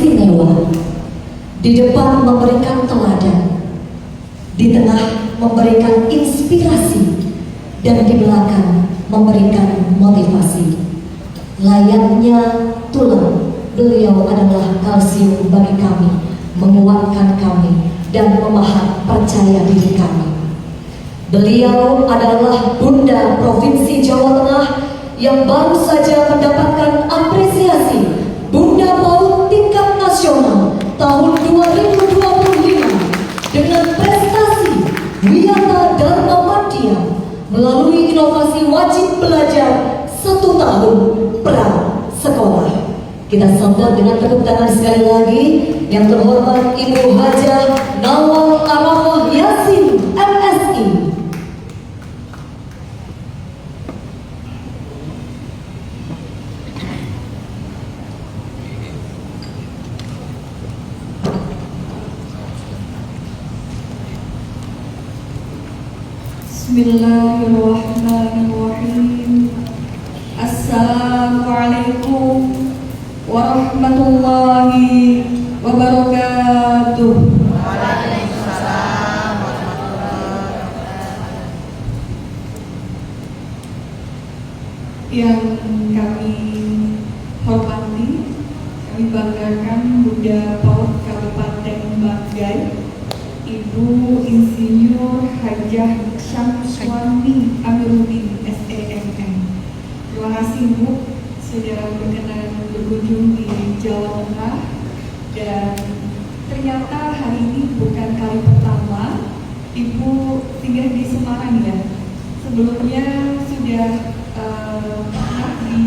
istimewa. Di depan memberikan teladan, di tengah memberikan inspirasi, dan di belakang memberikan motivasi. Layaknya tulang, beliau adalah kalsium bagi kami, menguatkan kami, dan memahat percaya diri kami. Beliau adalah Bunda Provinsi Jawa Tengah yang baru saja mendapatkan apresiasi Bunda PAUD tingkat nasional tahun 2025 dengan prestasi Wiyata Dharma Madya melalui inovasi wajib belajar 1 tahun pra sekolah. Kita sambut dengan tepuk tangan sekali lagi yang terhormat Ibu Hajah Nawal Arafah Yasin MSI. Bismillahirrahmanirrahim. Assalamualaikum warahmatullahi wabarakatuh. Waalaikumsalam warahmatullahi wabarakatuh. Yang kami hormati, kami banggakan Bunda PAUD Kabupaten Banggai, Ibu Insinyur Hajah Syamsuwani Amiruddin SEMM. Terima kasih Bu sudah berkenan berkunjung di Jawa Tengah, dan ternyata hari ini bukan kali pertama Ibu tinggal di Semarang ya. Sebelumnya sudah pernah di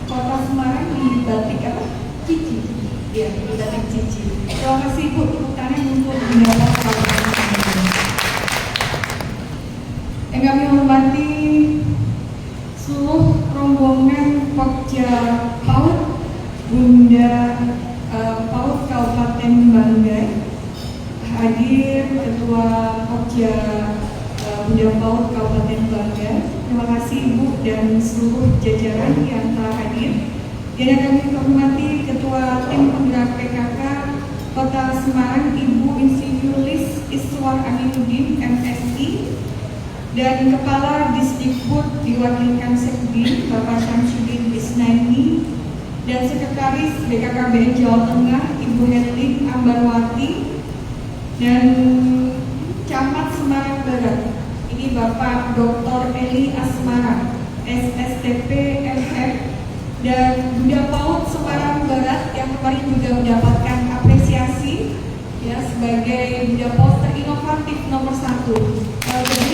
kota Semarang di Batik apa? Cici. Ya, di Batik Cici. Terima kasih Ibu, tepuk tangan untuk mendapat kabar. Yang kami hormati seluruh rombongan Pokja PAUD Bunda PAUD Kabupaten Banggai, hadir Ketua Pokja Bunda PAUD Kabupaten Banggai. Terima kasih Ibu dan seluruh jajaran yang telah hadir. Yang kami hormati Ketua Tim Penggerak PKK Kota Semarang Ibu Insinyur Lis Iswar Aminuddin MSI, dan Kepala Disdikbud diwakilkan Sekdi Bapak Syamsuddin Isnaini, dan Sekretaris BKKBN Jawa Tengah Ibu Herlin Ambarwati, dan Camat Semarang Barat ini Bapak Dr. Eli Asmara SSTP MF, dan Bunda PAUD Semarang Barat yang kemarin juga mendapatkan apresiasi ya sebagai Bunda PAUD terinovatif nomor 1. Jadi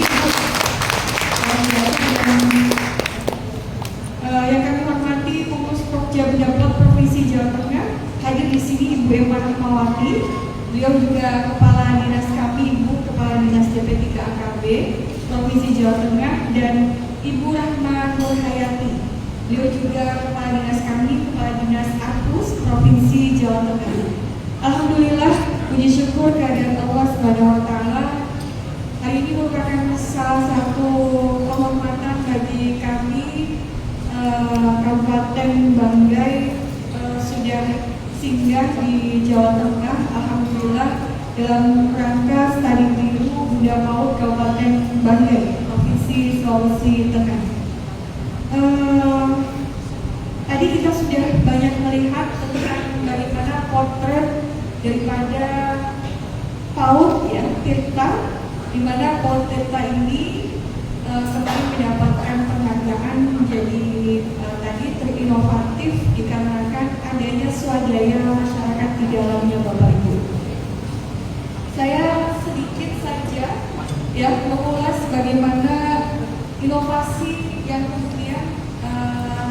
yang kami hormati Pengurus Pokja Bunda PAUD Provinsi Jawa Tengah, hadir di sini Ibu Emma Rahmawati, beliau juga Kepala Dinas kami, Ibu Kepala Dinas DP3 AKB Provinsi Jawa Tengah, dan Ibu Rahma Nurhayati, beliau juga Kepala Dinas kami, Kepala Dinas Arhus Provinsi Jawa Tengah. Alhamdulillah, puji syukur kehadirat Allah Subhanahu wa Ta'ala. Hari ini merupakan salah satu kehormatan bagi kami Kabupaten Banggai sudah singgah di Jawa Tengah. Alhamdulillah dalam rangka Study Biru Bunda PAUD Kabupaten Banggai Provinsi Sulawesi Tengah. Tadi kita sudah banyak melihat tentang bagaimana potret daripada PAUD ya Tirta, di mana PAUD Tirta ini kembali mendapatkan penghargaan menjadi tadi terinovatif dikarenakan adanya swadaya masyarakat di dalamnya Bapak Ibu. Saya sedikit saja ya mengulas bagaimana inovasi yang kemudian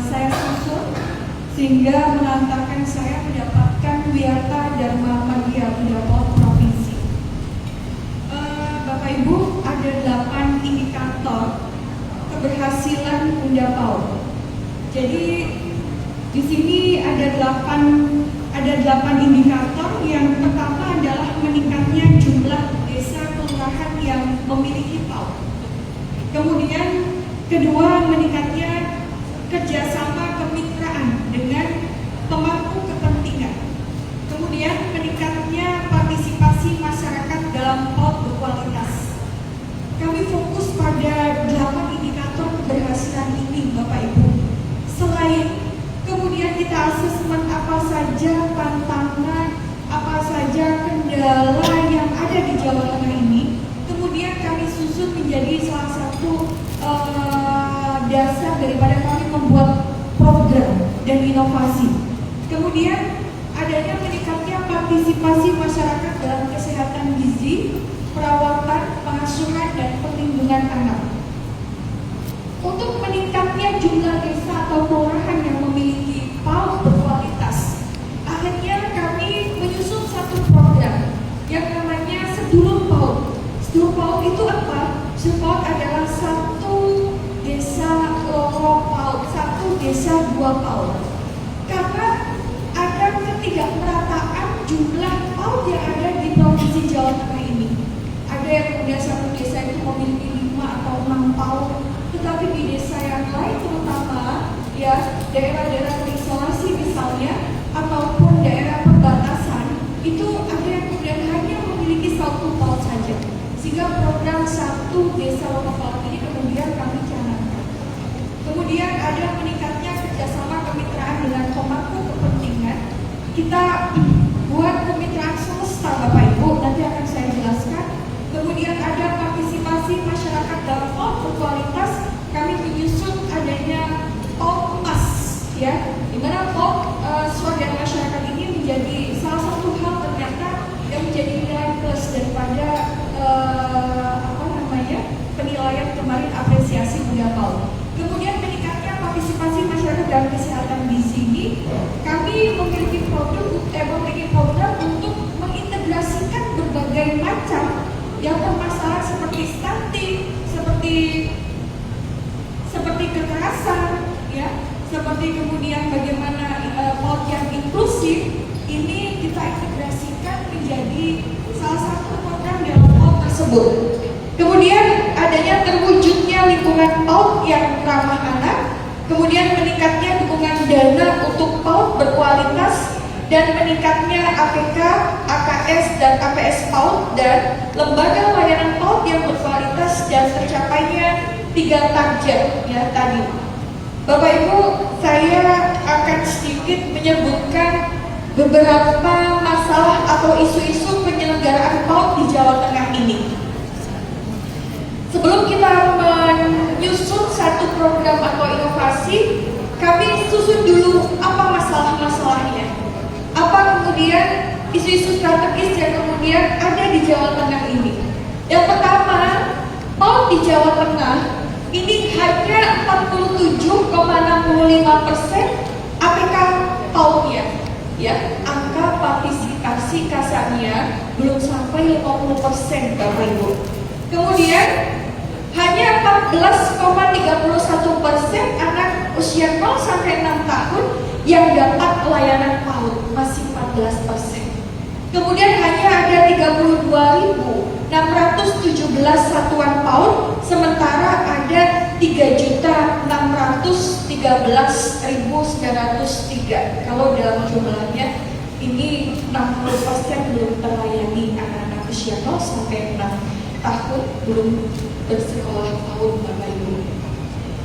saya susun sehingga mengantarkan saya mendapatkan Wiyata Dharma Madya Bunda PAUD Provinsi. Bapak Ibu, ada 8 indikator keberhasilan Bunda PAUD. Jadi di sini ada 8 indikator. Yang pertama adalah meningkatnya jumlah desa kelurahan yang memiliki PAUD. Kemudian kedua, meningkatnya kerjasama kemitraan dengan pemangku kepentingan asesmen apa saja tantangan, apa saja kendala yang ada di Jawa Tengah ini, kemudian kami susun menjadi salah satu dasar daripada kami membuat program dan inovasi. Kemudian adanya meningkatnya partisipasi masyarakat dalam kesehatan gizi, perawatan, pengasuhan, dan perlindungan anak. Untuk meningkatnya jumlah desa atau kelurahan yang memiliki PAUD berkualitas, akhirnya kami menyusun satu program yang namanya Sedulur PAUD. Sedulur PAUD itu apa? Sedulur PAUD adalah satu desa lorong PAUD, satu desa dua PAUD. Karena ada ketidakmerataan jumlah PAUD yang ada di Provinsi Jawa Tengah ini. Ada yang kemudian satu desa itu memiliki 5 atau 6 PAUD, tetapi di desa yang lain terutama ya daerah-daerah terisolasi misalnya ataupun daerah perbatasan itu ada yang kemudian hanya memiliki 1 PAUD saja, sehingga program satu desa lokal PAUD ini kemudian kami canangkan. Kemudian ada meningkatnya kerjasama kemitraan dengan pemangku kepentingan. Kita buat kemitraan semesta Bapak Ibu, nanti akan saya jelaskan. Kemudian ada partisipasi masyarakat dalam PAUD berkualitas. Kami menyusun adanya PAUD emas, ya, di mana PAUD swadaya masyarakat ini menjadi salah satu hal ternyata yang menjadi nilai plus daripada penilaian kemarin apresiasi Bunda PAUD. Kemudian meningkatnya partisipasi masyarakat dalam kesehatan gizi ini, kami memiliki program untuk mengintegrasikan berbagai macam yang permasalahan seperti stunting, seperti kekerasan, ya, seperti kemudian bagaimana PAUD yang inklusif ini kita integrasikan menjadi salah satu program dalam PAUD tersebut. Kemudian adanya terwujudnya lingkungan PAUD yang ramah anak, kemudian meningkatnya dukungan dana untuk PAUD berkualitas, dan meningkatnya APK, AKS, dan APS PAUD, dan lembaga layanan PAUD yang berkualitas dan tercapainya 3 target ya tadi. Bapak Ibu, saya akan sedikit menyebutkan beberapa masalah atau isu-isu penyelenggaraan PAUD di Jawa Tengah ini. Sebelum kita menyusun satu program atau inovasi, kami susun dulu apa masalah-masalahnya. Apa kemudian isu-isu strategis yang kemudian ada di Jawa Tengah ini. Yang pertama, PAUD di Jawa Tengah ini hanya 47,65% APK PAUD-nya. Ya, angka partisipasi kasarnya belum sampai 50% Bapak Ibu. Kemudian hanya 14,31% anak usia 0 sampai 6 tahun yang dapat layanan PAUD, masih 14%. Kemudian hanya ada 32.617 satuan PAUD, sementara ada 3.613.903. Kalau dalam jumlahnya ini 60% belum terlayani anak-anak usia 0 sampai 6 tahun belum bersekolah PAUD Bapak Ibu.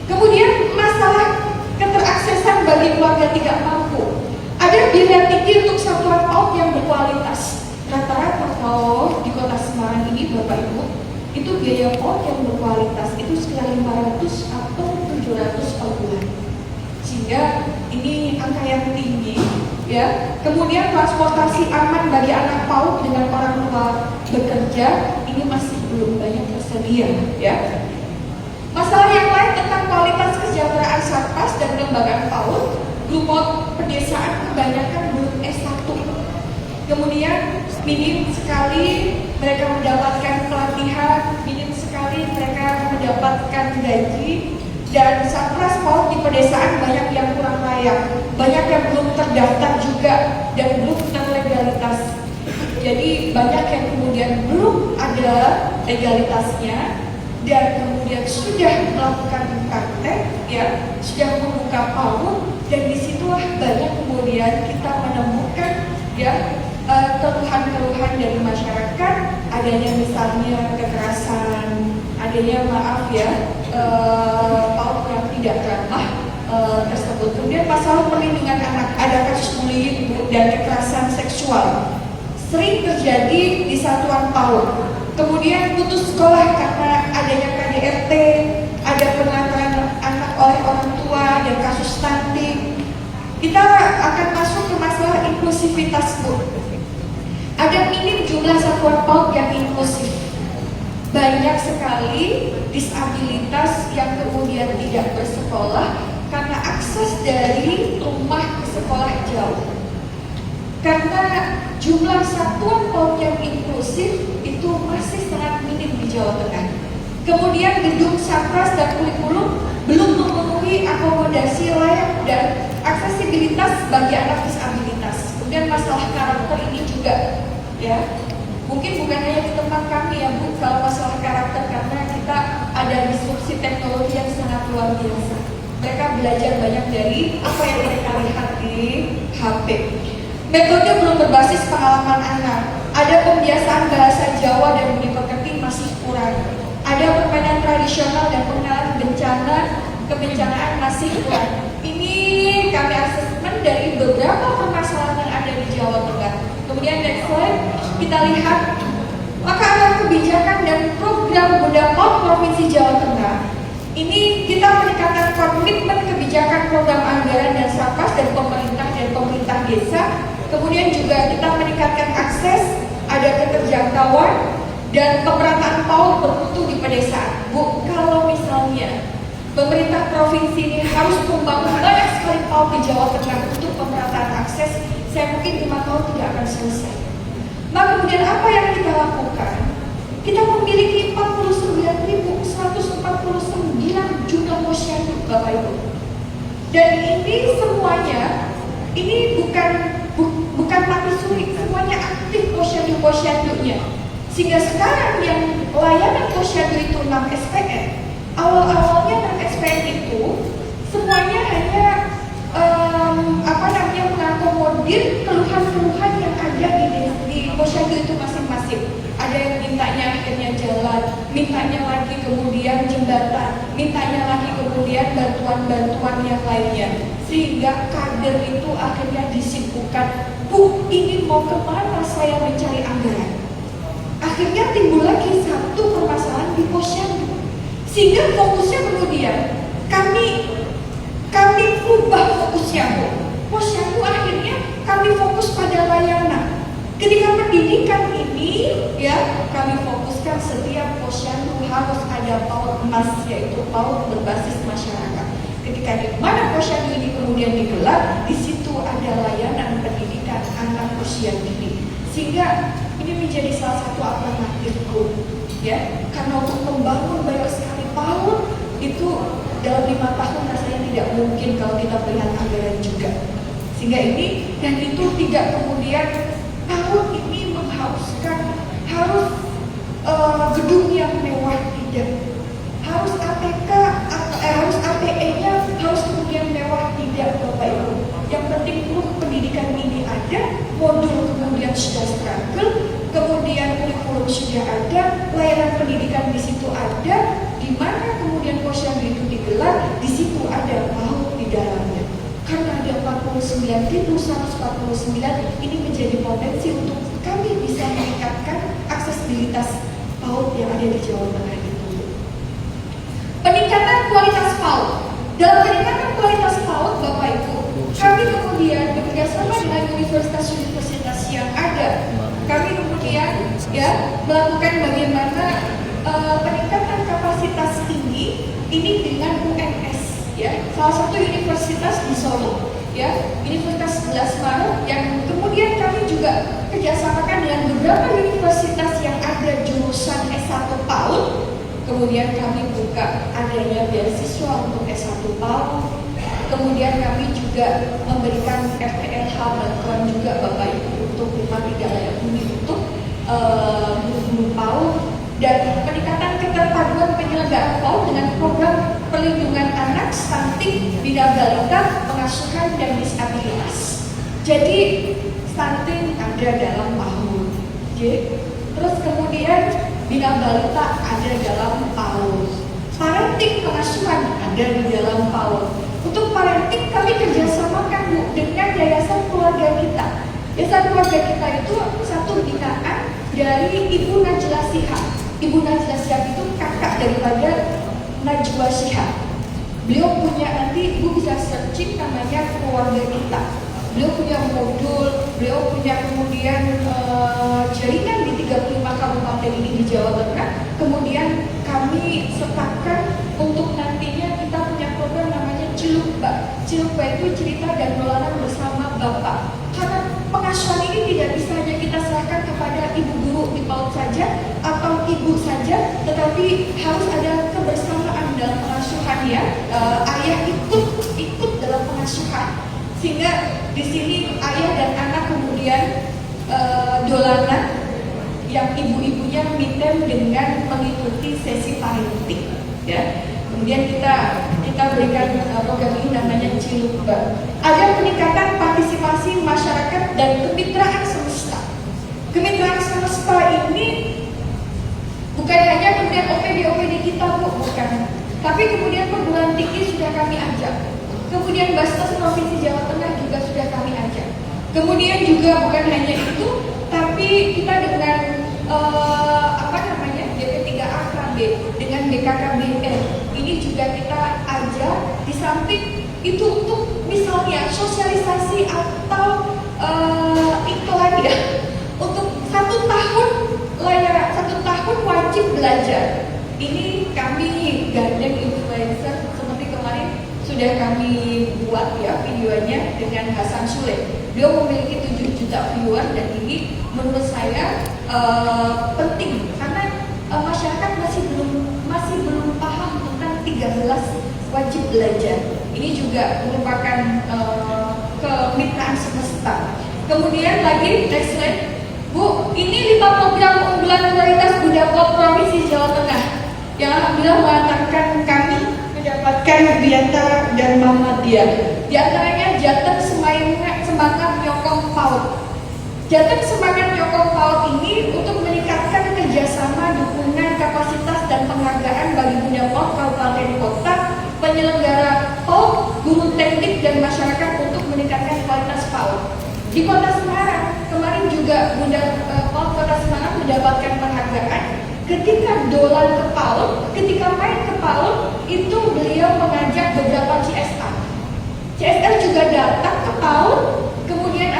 Kemudian masalah keteraksesan bagi keluarga tidak mampu. Ada biaya tinggi untuk satuan PAUD yang berkualitas. Rata-rata kalau di Kota Semarang ini Bapak Ibu, itu biaya PAUD yang berkualitas itu sekitar 500 atau 700 per bulan. Sehingga ini angka yang tinggi, ya. Kemudian transportasi aman bagi anak PAUD dengan orang tua bekerja ini masih belum banyak tersedia, ya. Masalah yang lain tentang kualitas kesejahteraan Satpas dan kelembagaan PAUD, grup PAUD pedesaan kebanyakan belum S1. Kemudian minim sekali mereka mendapatkan pelatihan, minim sekali mereka mendapatkan gaji, dan Satpas PAUD di pedesaan banyak yang kurang layak, banyak yang belum terdaftar juga dan belum terlegalitas. Jadi banyak yang kemudian belum ada legalitasnya dan kemudian sudah melakukan praktek, ya, sudah membuka PAUD, dan disitulah banyak kemudian kita menemukan, ya, keluhan-keluhan dari masyarakat, adanya misalnya kekerasan, adanya PAUD yang tidak ramah tersebut. Kemudian masalah perlindungan anak, adakah dan kekerasan seksual sering terjadi di satuan PAUD. Kemudian putus sekolah karena adanya KDRT, ada pengantaran anak oleh orang tua, dan kasus stunting. Kita akan masuk ke masalah inklusivitas, Bu. Ada minim jumlah satuan PAUD yang inklusif. Banyak sekali disabilitas yang kemudian tidak bersekolah karena akses dari rumah ke sekolah jauh. Karena jumlah satuan PAUD yang inklusif itu masih sangat minim di Jawa Tengah. Kemudian gedung Sapras dan kurikulum belum memenuhi akomodasi layak dan aksesibilitas bagi anak disabilitas. Kemudian masalah karakter ini juga, ya, mungkin bukan hanya di tempat kami ya Bu, kalau masalah karakter, karena kita ada disrupsi teknologi yang sangat luar biasa. Mereka belajar banyak dari apa yang mereka lihat di HP. Metode belum berbasis pengalaman anak. Ada pembiasaan bahasa Jawa dan budi pekerti masih kurang. Ada permainan tradisional dan pengenalan bencana kebencanaan masih kurang. Ini kami asesmen dari beberapa permasalahan yang ada di Jawa Tengah. Kemudian next slide, kita lihat maka arah kebijakan dan program Bunda PAUD Provinsi Jawa Tengah. Ini kita meningkatkan komitmen kebijakan program anggaran dan Sapras dan pemerintah desa. Kemudian juga kita meningkatkan akses, ada keterjangkauan dan pemerataan PAUD bermutu di pedesaan. Bu, kalau misalnya pemerintah provinsi ini harus membangun banyak sekali PAUD di Jawa Tengah untuk pemerataan akses, saya mungkin 5 tahun tidak akan selesai. Maka kemudian apa yang kita lakukan? Kita memiliki 49.149 jumlah posyandu, Bapak Ibu. Dan ini semuanya, ini bukan mati suri, semuanya aktif posyandu-posyandunya. Sehingga sekarang yang layanan posyandu itu 6 SPN. Awal-awalnya 6 SPN itu semuanya hanya mengakomodir keluhan-keluhan yang ada di posyandu itu masing-masing. Ada yang mintanya akhirnya jalan, mintanya lagi kemudian jembatan, mintanya lagi kemudian bantuan-bantuan yang lainnya. Sehingga kader itu akhirnya disibukkan, Bu, ini mau kemana saya mencari anggaran? Akhirnya timbul lagi satu permasalahan di posyandu. Sehingga fokusnya kemudian kami ubah fokusnya, Bu. Posyandu akhirnya kami fokus pada layanan. Ketika pendidikan ini, ya, kami fokuskan setiap posyandu harus ada PAUD emas, yaitu PAUD berbasis masyarakat. Ketika di mana posyandu ini kemudian digelar, di situ ada layanan pendidikan anak usia dini. Sehingga ini menjadi salah satu alternatifku, ya, karena untuk membangun banyak sekali PAUD itu dalam 5 tahun rasanya tidak mungkin kalau kita melihat anggaran juga. Sehingga ini dan itu tidak kemudian PAUD ini mengharuskan harus gedung yang mewah, tidak, harus APK, harus APE-nya harus kemudian mewah, tidak, Bapak Ibu. Yang penting pendidikan ini ada, modul kemudian sudah struggle, kemudian kurikulum sudah ada, layanan pendidikan di situ ada, di mana kemudian posyandu itu digelar, di situ ada PAUD di dalamnya. Karena ada 49.149, ini menjadi potensi untuk kami bisa meningkatkan aksesibilitas PAUD yang ada di Jawa Tengah itu. Peningkatan kualitas PAUD. Dalam peningkatan kualitas PAUD, Bapak Ibu, kami kemudian bekerjasama dengan universitas-universitas yang ada. Kami kemudian melakukan bagaimana peningkatan kapasitas ini dengan UNS. Ya, salah satu universitas di Solo, ya, Universitas 11 Maret, yang kemudian kami juga kerjasamakan dengan beberapa universitas yang ada jurusan S1 PAUD. Kemudian kami buka adanya beasiswa untuk S1 PAUD. Kemudian kami juga memberikan FPLH bantuan juga Bapak Ibu untuk rumah tidak layak huni untuk guru PAUD, dan peningkatan keterpaduan penyelenggaraan PAUD dengan program perlindungan anak, stunting, bina balita, pengasuhan dan disabilitas. Jadi stunting ada dalam PAUD, terus kemudian bina balita ada dalam PAUD, parenting pengasuhan ada di dalam PAUD. Untuk parenting kami kerjasamakan, Bu, dengan Yayasan Keluarga Kita kita. Yayasan Keluarga Kita itu satu binaan dari Ibu Najwa Shihab. Ibu Najwa Shihab itu kakak daripada Najwa Shihab. Beliau punya, nanti Ibu bisa searching namanya Keluarga Kita. Beliau punya modul, beliau punya kemudian jaringan di 35 kabupaten ini di Jawa Tengah. Kemudian kami sertakan untuk nantinya kita punya program namanya Cilukba. Cilukba itu cerita dan dolanan bersama Bapak. Karena pengasuhan ini tidak bisa hanya kita serahkan kepada ibu guru di PAUD saja atau ibu saja, tetapi harus ada kebersamaan dalam pengasuhan ya. Ayah ikut dalam pengasuhan. Sehingga di sini ayah dan anak kemudian dolanan yang ibu-ibunya mitem dengan mengikuti sesi parenting ya. Kemudian kita berikan program ini namanya Cilukba. Ada peningkatan partisipasi masyarakat dan kemitraan semesta. Kemitraan semesta ini bukan hanya kemudian OPD kita bukan, tapi kemudian perguruan tinggi sudah kami ajak. Kemudian Basnas Provinsi Jawa Tengah juga sudah kami ajak. Kemudian juga bukan hanya itu, tapi kita dengan DP3AKB dengan BKKBN ini juga kita ajak. Di samping itu untuk misalnya sosialisasi atau iklan ya, untuk 1 tahun wajib belajar. Ini kami gandeng influencer seperti kemarin sudah kami buat ya videonya dengan Hasan Sule. Beliau memiliki 7 juta viewer dan ini menurut saya penting karena masyarakat masih belum paham tentang 13 wajib belajar. Ini juga merupakan kemitraan semesta. Kemudian lagi next slide, Bu, ini 5 program unggulan prioritas Budapot Provinsi Jawa Tengah yang alhamdulillah mengantarkan kami mendapatkan Biantara dan Muhammadiyah. Di antaranya Jateng Semangat Nyokong PAUD. Jateng Semangat Nyokong PAUD ini untuk meningkatkan kerjasama, dukungan, kapasitas dan penghargaan bagi Budapot Kabupaten Kota, penyelenggara PAUD, guru teknik dan masyarakat untuk meningkatkan kualitas PAUD. Di Kota Semarang kemarin juga PAUD Kota Semarang mendapatkan penghargaan. Ketika dolan ke PAUD, ketika main ke PAUD, itu beliau mengajak beberapa CSR. CSR juga datang ke PAUD, kemudian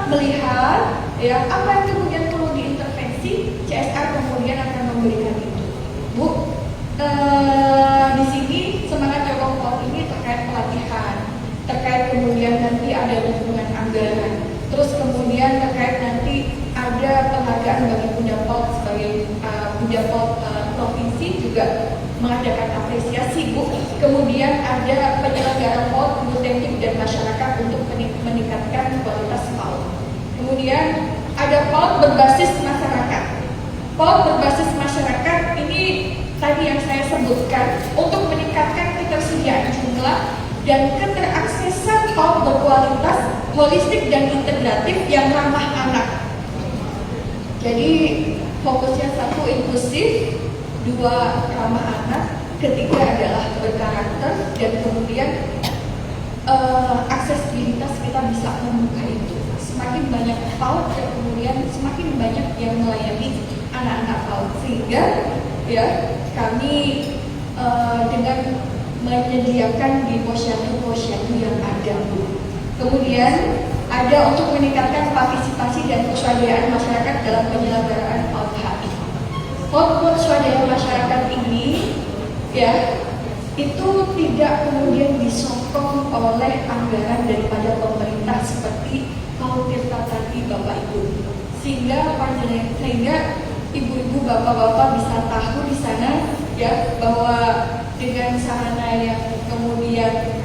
melihat ya apa yang kemudian perlu diintervensi, CSR kemudian akan memberikan itu. Bu, di sini semangat Nyokong PAUD ini terkait pelatihan, terkait kemudian nanti ada dukungan anggaran, terus kemudian terkait nanti ada penghargaan bagi Budapot sebagai Budapot provinsi juga mengadakan apresiasi Bu. Kemudian ada penyelenggaraan PAUD, guru teknik dan masyarakat untuk meningkatkan kualitas PAUD. Kemudian ada PAUD berbasis masyarakat. PAUD berbasis masyarakat ini tadi yang saya sebutkan untuk meningkatkan ketersediaan jumlah dan keteraksesan PAUD berkualitas, holistik dan integratif yang ramah anak. Jadi fokusnya 1 inklusif, 2 ramah anak, ketiga adalah berkarakter, dan kemudian aksesibilitas kita bisa membuka itu. Semakin banyak PAUD dan kemudian semakin banyak yang melayani anak-anak PAUD, sehingga ya kami dengan menyediakan di posyandu yang ada. Kemudian ada untuk meningkatkan partisipasi dan kesadaran masyarakat dalam penyelenggaraan PAUD HI. PAUD swadaya masyarakat ini ya itu tidak kemudian disokong oleh anggaran daripada pemerintah seperti PAUD Tirta tadi Bapak Ibu, sehingga ibu-ibu bapak-bapak bisa tahu di sana ya bahwa dengan sarana yang kemudian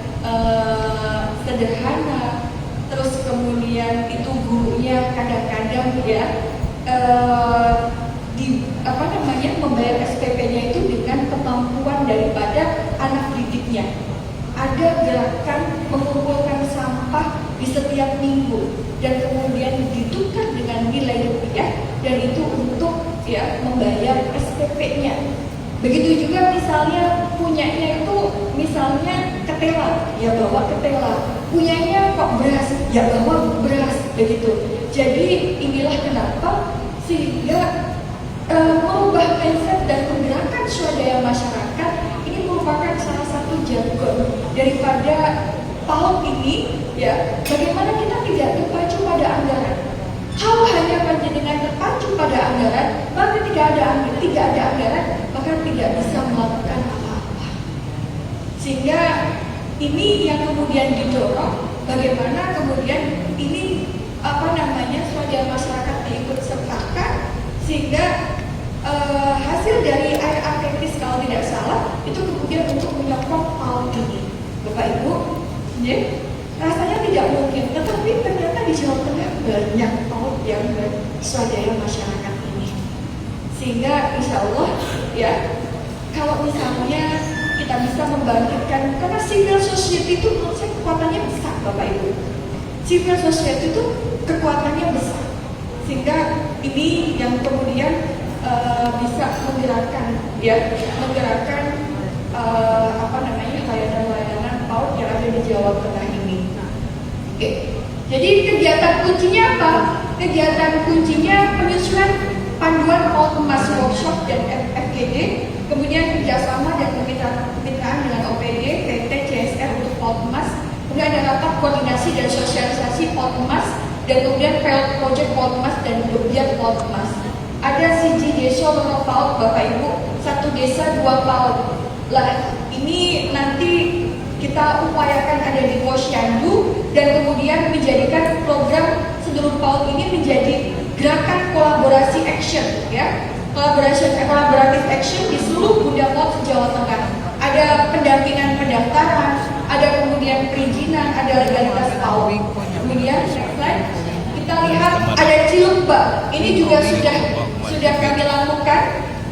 sederhana, terus kemudian itu gurunya kadang-kadang ya membayar SPP-nya itu dengan kemampuan daripada anak didiknya. Ada gerakan mengumpulkan sampah di setiap minggu dan kemudian ditukar dengan nilai rupiah dan itu untuk ya membayar SPP-nya. Begitu juga misalnya punyanya itu misalnya ketela, ya bawa ketela. Punyanya kok beras, ya bawa beras. begitu. Jadi inilah kenapa sehingga merubah mindset dan menggerakkan swadaya masyarakat ini merupakan salah satu jargon daripada PAUD ini, ya. Bagaimana kita tidak terpacu pada anggaran? Kalau hanya panjenengan terpacu pada anggaran, maka tidak ada anggaran, maka tidak bisa melakukan apa-apa. Sehingga ini yang kemudian didorong, bagaimana kemudian ini swadaya masyarakat diikut sertakan, sehingga hasil dari IRA teknis kalau tidak salah itu kemudian untuk menyokong PAUD ini, Bapak Ibu. Ya, rasanya tidak mungkin, tetapi ternyata di Jawa Tengah banyak PAUD yang berswadaya masyarakat ini, sehingga insya Allah ya, kalau misalnya kita bisa membangkitkan, karena civil society itu menurut saya kekuatannya besar, Bapak Ibu. Civil society itu kekuatannya besar, sehingga ini yang kemudian bisa menggerakkan layanan-layanan PAUD yang ada di Jawa Tengah ini. Oke. Jadi kegiatan kuncinya apa? Kegiatan kuncinya penyusunan panduan PAUD Emas Workshop dan FGD, kemudian kerjasama dan kemitraan dengan OPD, PT, CSR untuk PAUD Emas, kemudian ada rapat koordinasi dan sosialisasi PAUD Emas, dan kemudian pilot project PAUD Emas dan Dobiat PAUD Emas. Ada siji desa loro PAUD, Bapak Ibu, 1 desa 2 PAUD. Lah, ini nanti kita upayakan ada di Posyandu dan kemudian menjadikan program seluruh PAUD ini menjadi gerakan kolaborasi action, ya. Kolaboratif action di seluruh Bunda PAUD Jawa Tengah. Ada pendampingan pendaftaran, ada kemudian perizinan, ada legalitas PAUD. Kemudian next slide. Kita lihat ada Cilumba. Ini juga sudah kami lakukan.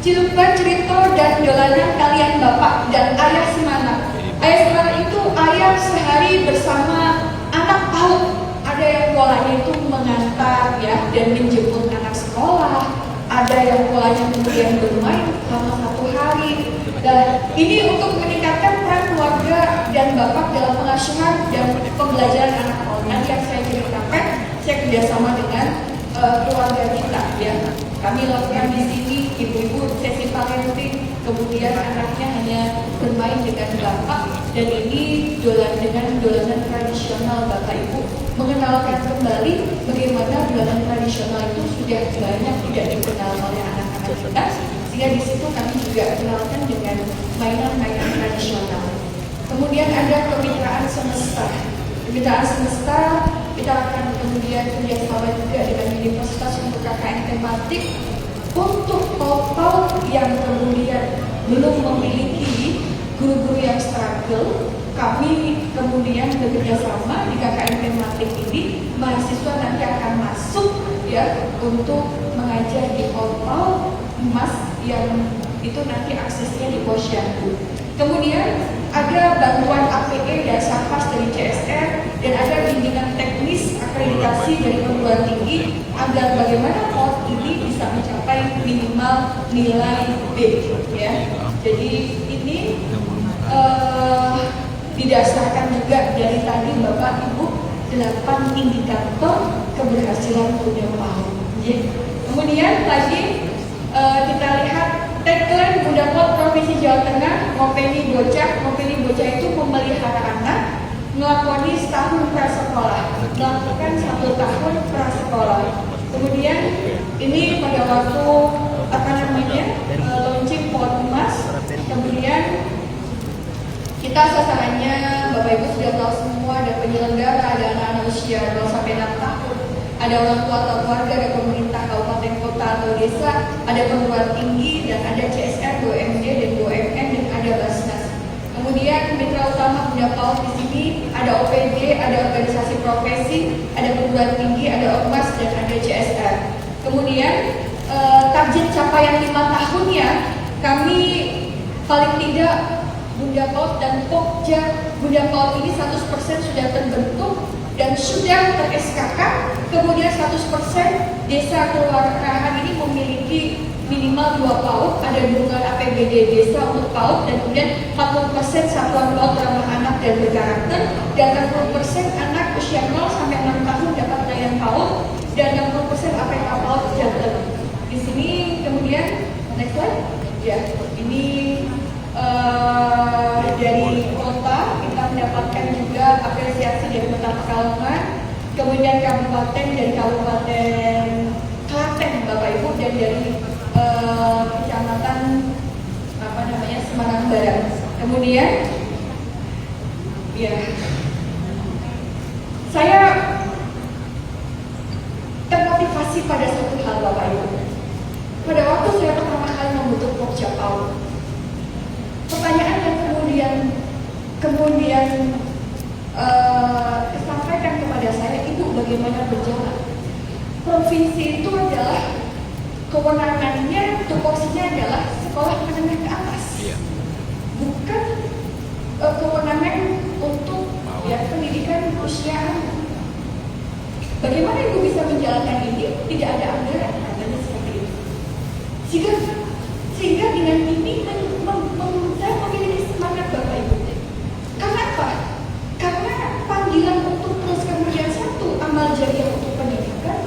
Cilumba cerita dan dolanan kalian bapak dan ayah semana. Ayah semana itu ayah sehari bersama anak PAUD. Ada yang polanya itu mengantar ya dan menjemput anak sekolah. Ada yang polanya kemudian bermain selama 1 hari. Dan ini untuk meningkatkan peran keluarga dan bapak dalam pengasuhan dan pembelajaran anak PAUD. Nanti yang saya ceritakan, saya kerjasama dengan keluarga kita ya. Kami lakukan di sini, ibu-ibu sesi parenting, kemudian anaknya hanya bermain dengan bapak, dan ini dengan dolanan tradisional Bapak Ibu, mengenalkan kembali bagaimana dolanan tradisional itu sudah banyak tidak dikenal oleh anak-anak kita, sehingga di situ kami juga kenalkan dengan mainan-mainan tradisional. Kemudian ada kemitraan semesta. Kemitraan semesta kita akan kemudian kerjasama juga dengan universitas untuk KKN tematik untuk PAUD yang kemudian belum memiliki guru-guru yang struggle. Kami kemudian bekerjasama di KKN tematik ini, mahasiswa nanti akan masuk ya untuk mengajar di PAUD Emas yang itu nanti aksesnya di Posyandu. Kemudian ada bantuan APE dan SAPAS dari CSR, dan ada bimbingan teknis akreditasi dari perguruan tinggi agar bagaimana PAUD ini bisa mencapai minimal nilai B ya. Jadi ini didasarkan juga dari tadi Bapak Ibu 8 indikator keberhasilan Bunda PAUD. Kemudian tadi kita lihat tagline Bunda PAUD Provinsi Jawa Tengah, Ngopeni Bocah. Ngopeni Bocah itu memelihara anak, melakoni setahun prasekolah, melakukan 1 tahun prasekolah. Kemudian ini pada waktu launching PAUD Emas. Kemudian kita sasarannya Bapak Ibu sudah tahu semua, ada penyelenggara, ada anak-anak usia 0 sampai 6 tahun, ada orang tua atau keluarga, ada pemerintah kabupaten kota atau desa, ada perguruan tinggi, dan ada CSR, BUMD dan BUMN, dan ada Basnas. Kemudian mitra utama Bunda PAUD di sini ada OPD, ada organisasi profesi, ada perguruan tinggi, ada Ormas, dan ada CSR. Kemudian target capaian 5 tahunnya kami paling tidak Bunda PAUD dan Pokja Bunda PAUD ini 100% sudah terbentuk dan sudah ter-SKK. Kemudian 100% desa kelurahan ini memiliki minimal 2 PAUD, ada dukungan APBD desa untuk PAUD, dan kemudian 40% satuan PAUD ramah anak dan berkarakter, dan 40% anak usia 0 sampai 6 tahun dapat layanan PAUD, dari Kabupaten Klaten Bapak Ibu, dan dari Kecamatan Semarang Barat. Kemudian ya, saya termotivasi pada satu hal Bapak Ibu. Pada waktu saya pertama kali membentuk Pokja PAUD, pertanyaan yang kemudian disampaikan kepada saya, Ibu, bagaimana berjalan? Provinsi itu adalah kewenangannya, tupoksinya adalah sekolah menengah ke atas, bukan kewenangan untuk pendidikan usia anak. Bagaimana Ibu bisa menjalankan ini? Tidak ada anggaran, katanya seperti itu. Sehingga dengan ini saya memiliki semangat Bapak Ibu. Karena apa? Karena panggilan untuk terus kemudian satu, amal jariah untuk pendidikan.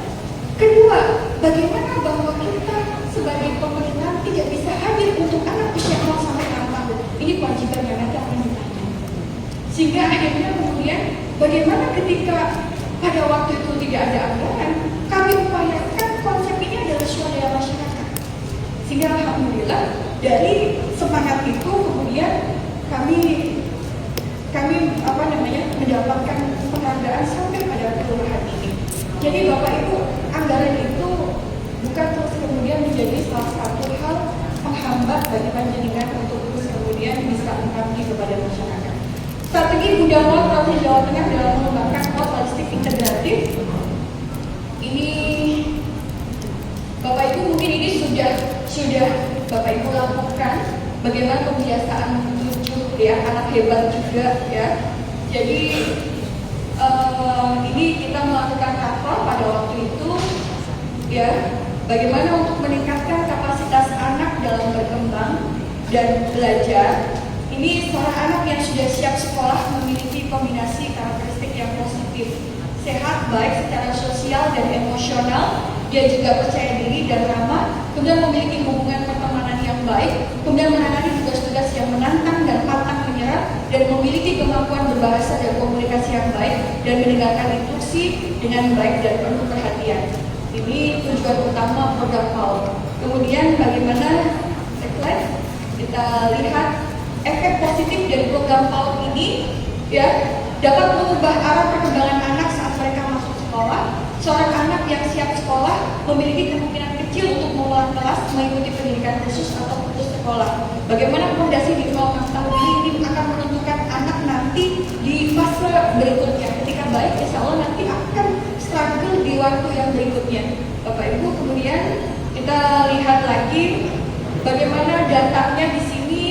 Kedua, bagaimana bahwa kita sebagai pemerintah tidak bisa hadir untuk anak usia 0 sampai 6 tahun. Ini kewajiban yang nanti akan ditanya. Sehingga akhirnya kemudian bagaimana ketika pada waktu itu tidak ada anggaran, kami upayakan konsep ini adalah swadaya masyarakat. Sehingga alhamdulillah dari semangat itu kemudian kami mendapatkan penghargaan sampai pada kelurahan ini. Jadi Bapak Ibu, anggaran itu bukan terus kemudian menjadi salah satu hal penghambat bagi panjenengan untuk terus kemudian bisa mengabdi kepada masyarakat. Strategi Bunda Mall Provinsi Jawa Tengah dalam mengembangkan mall holistik integratif ini, Bapak Ibu, mungkin ini sudah Bapak Ibu lakukan bagaimana kebiasaan 7 anak hebat juga ya. Jadi ini kita melakukan kapal pada waktu itu ya, bagaimana untuk meningkatkan kapasitas anak dalam berkembang dan belajar. Ini seorang anak yang sudah siap sekolah memiliki kombinasi karakteristik yang positif, sehat baik secara sosial dan emosional, dia juga percaya diri dan ramah, kemudian memiliki hubungan pertemanan yang baik, kemudian menangani tugas-tugas yang menantang dan pantang menyerah, dan memiliki kemampuan berbahasa dan komunikasi yang baik, dan mendengarkan instruksi dengan baik dan penuh perhatian. Ini tujuan utama program PAUD. Kemudian bagaimana kita lihat efek positif dari program PAUD ini ya, dapat mengubah arah perkembangan anak saat mereka masuk sekolah. Seorang anak yang siap sekolah memiliki kemungkinan kecil untuk mengulang kelas, mengikuti pendidikan khusus atau putus sekolah. Bagaimana fondasi di 0-6 tahun ini akan menentukan anak nanti di fase berikutnya. Ketika baik, insya Allah nanti akan struggle di waktu yang berikutnya. Bapak Ibu, kemudian kita lihat lagi bagaimana datanya di sini.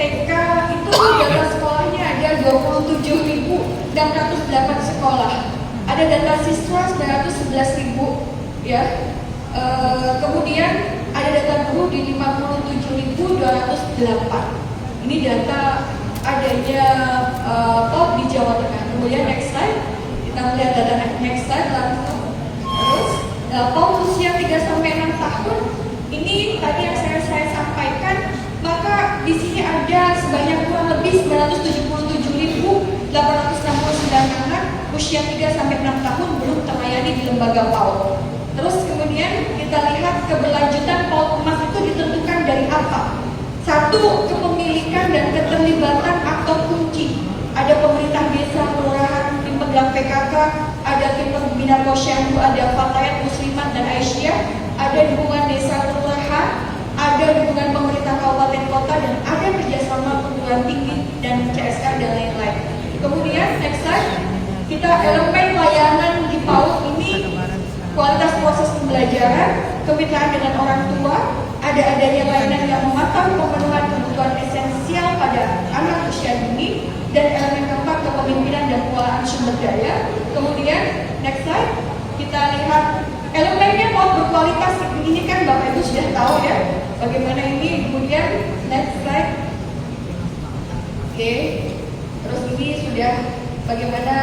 TK itu data sekolahnya ada 27.608 sekolah. Ada data siswa 911.000 ya. Kemudian ada data guru di 57.208. Ini data adanya PAUD di Jawa Tengah. Kemudian next slide, kita melihat data next slide langsung. Terus PAUD usia 3 sampai 6 tahun ini tadi yang saya sampaikan, maka di sini ada sebanyak kurang lebih 977.869 anak usia 3 sampai 6 tahun belum terlayani di lembaga PAUD. Terus kemudian kita lihat keberlanjutan PAUD emas itu ditentukan dari apa? Satu, kepemilikan dan keterlibatan aktor kunci. Ada pemerintah desa, kelurahan, tim pegang PKK, ada tim pembina posyandu, ada Fatayat Muslimat dan Aisyah, ada dukungan desa kelurahan, ada dukungan pemerintah kabupaten kota, dan ada kerjasama perguruan tinggi dan CSR dan lain-lain. Kemudian next slide, kita elemen layanan di PAUD ini kualitas proses pembelajaran, kemitraan dengan orang tua, ada adanya layanan yang memantau pemenuhan kebutuhan esensial pada anak usia dini, dan elemen keempat kepemimpinan dan pengelolaan sumber daya. Kemudian next slide, kita lihat elemennya PAUD berkualitas. Ini kan Bapak Ibu sudah tahu ya bagaimana ini. Kemudian next slide. Oke. Terus ini sudah bagaimana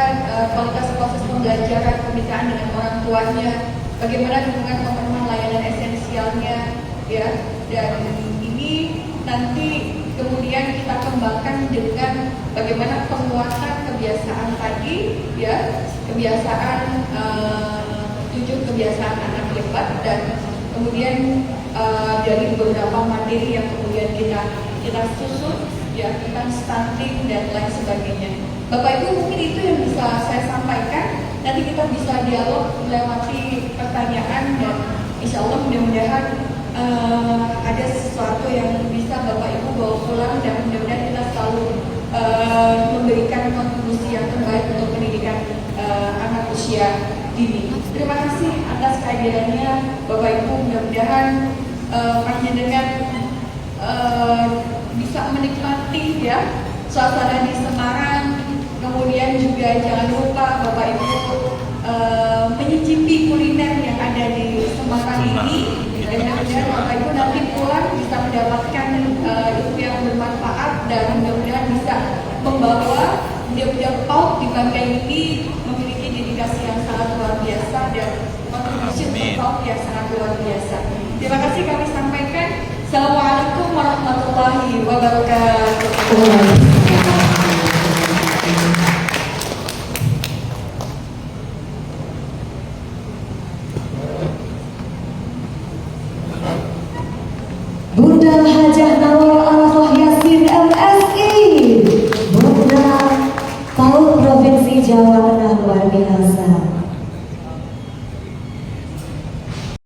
kualitas proses pembelajaran, kemitraan dengan orang tuanya, bagaimana dukungan pemenuhan layanan esensialnya ya. Dan ini nanti kemudian kita kembangkan dengan bagaimana penguatan kebiasaan tadi ya, kebiasaan 7 kebiasaan anak hebat, dan kemudian dari beberapa materi yang kemudian kita susun ya, tentang stunting dan lain sebagainya. Bapak Ibu, mungkin itu yang bisa saya sampaikan. Nanti kita bisa dialog melewati pertanyaan, dan insya Allah mudah-mudahan ada sesuatu yang bisa Bapak Ibu bawa pulang, dan mudah-mudahan kita selalu memberikan kontribusi yang terbaik untuk pendidikan anak usia dini. Terima kasih atas kehadirannya Bapak Ibu. Mudah-mudahan panjenengan bisa menikmati ya suasana di Semarang. Kemudian juga jangan lupa Bapak Ibu menyicipi kuliner yang ada di Semarang ini, dan mudah-mudahan Bapak Ibu nanti pulang bisa mendapatkan ilmu yang bermanfaat, dan mudah-mudahan bisa membawa budak-budak PAUD di Banggai ini memiliki dedikasi yang sangat luar biasa dan kontribusi untuk PAUD yang sangat luar biasa. Terima kasih kami sampaikan. Assalamualaikum warahmatullahi wabarakatuh.